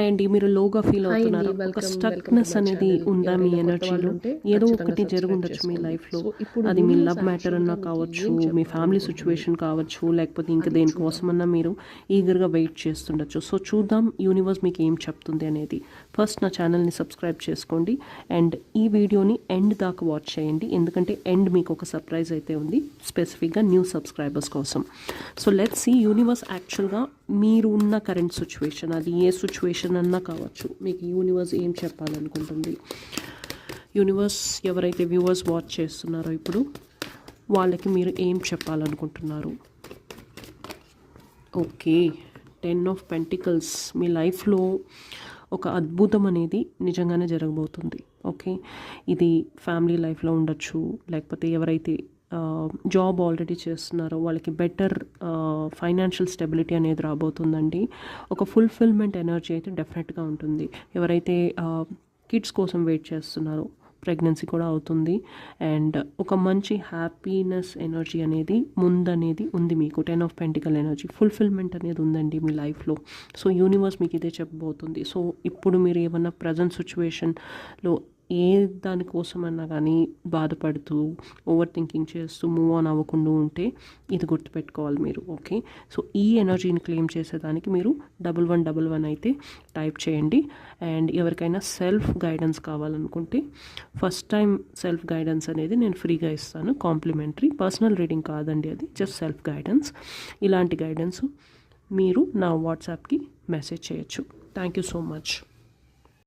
అండి మీరు లోగా ఫీల్ అవుతున్నారు, ఒక స్టక్నెస్ అనేది ఉందా మీ ఎనర్జీలో? ఏదో ఒకటి జరుగుండొచ్చు మీ లైఫ్లో. అది మీ లవ్ మ్యాటర్ అన్నా కావచ్చు, మీ ఫ్యామిలీ సిచ్యువేషన్ కావచ్చు, లేకపోతే ఇంకా దేనికోసమన్నా మీరు ఈగర్గా వెయిట్ చేస్తుండొచ్చు. సో చూద్దాం యూనివర్స్ మీకు ఏం చెప్తుంది అనేది. ఫస్ట్ నా ఛానల్ని సబ్స్క్రైబ్ చేసుకోండి అండ్ ఈ వీడియోని ఎండ్ దాకా వాచ్ చేయండి, ఎందుకంటే ఎండ్ మీకు ఒక సర్ప్రైజ్ అయితే ఉంది స్పెసిఫిక్గా న్యూ సబ్స్క్రైబర్స్ కోసం. సో లెట్స్ సీ యూనివర్స్ యాక్చువల్గా మీరు ఉన్న కరెంట్ సిచ్యువేషన్, అది ఏ సిచ్యువేషన్ అన్నా కావచ్చు, మీకు యూనివర్స్ ఏం చెప్పాలనుకుంటుంది. యూనివర్స్ ఎవరైతే వ్యూవర్స్ వాచ్ చేస్తున్నారో ఇప్పుడు వాళ్ళకి మీరు ఏం చెప్పాలనుకుంటున్నారు? Okay, 10 of pentacles. మీ లైఫ్లో ఒక అద్భుతం అనేది నిజంగానే జరగబోతుంది. ఓకే, ఇది ఫ్యామిలీ లైఫ్లో ఉండొచ్చు, లేకపోతే ఎవరైతే జాబ్ ఆల్రెడీ చేస్తున్నారో వాళ్ళకి బెటర్ ఫైనాన్షియల్ స్టెబిలిటీ అనేది రాబోతుందండి. ఒక ఫుల్ఫిల్మెంట్ ఎనర్జీ అయితే డెఫినెట్గా ఉంటుంది. ఎవరైతే కిడ్స్ కోసం వెయిట్ చేస్తున్నారో ప్రెగ్నెన్సీ కూడా అవుతుంది అండ్ ఒక మంచి హ్యాపీనెస్ ఎనర్జీ అనేది ముందనేది ఉంది మీకు. 10 ఆఫ్ పెంటికల్ ఎనర్జీ, ఫుల్ఫిల్మెంట్ అనేది ఉందండి మీ లైఫ్లో. సో యూనివర్స్ మీకు ఇదే చెప్పబోతుంది. సో ఇప్పుడు మీరు ఏమన్నా ప్రజెంట్ సిచ్యువేషన్లో ఏ దానికోసమన్నా కానీ బాధపడుతూ ఓవర్ థింకింగ్ చేస్తూ మూవ్ ఆన్ అవ్వకుండా ఉంటే ఇది గుర్తుపెట్టుకోవాలి మీరు. ఓకే, సో ఈ ఎనర్జీని క్లెయిమ్ చేసేదానికి మీరు 1111 అయితే టైప్ చేయండి. అండ్ ఎవరికైనా సెల్ఫ్ గైడెన్స్ కావాలనుకుంటే ఫస్ట్ టైం సెల్ఫ్ గైడెన్స్ అనేది నేను ఫ్రీగా ఇస్తాను, కాంప్లిమెంటరీ. పర్సనల్ రీడింగ్ కాదండి, అది జస్ట్ సెల్ఫ్ గైడెన్స్. ఇలాంటి గైడెన్స్ మీరు నా వాట్సాప్కి మెసేజ్ చేయొచ్చు. Thank you so much.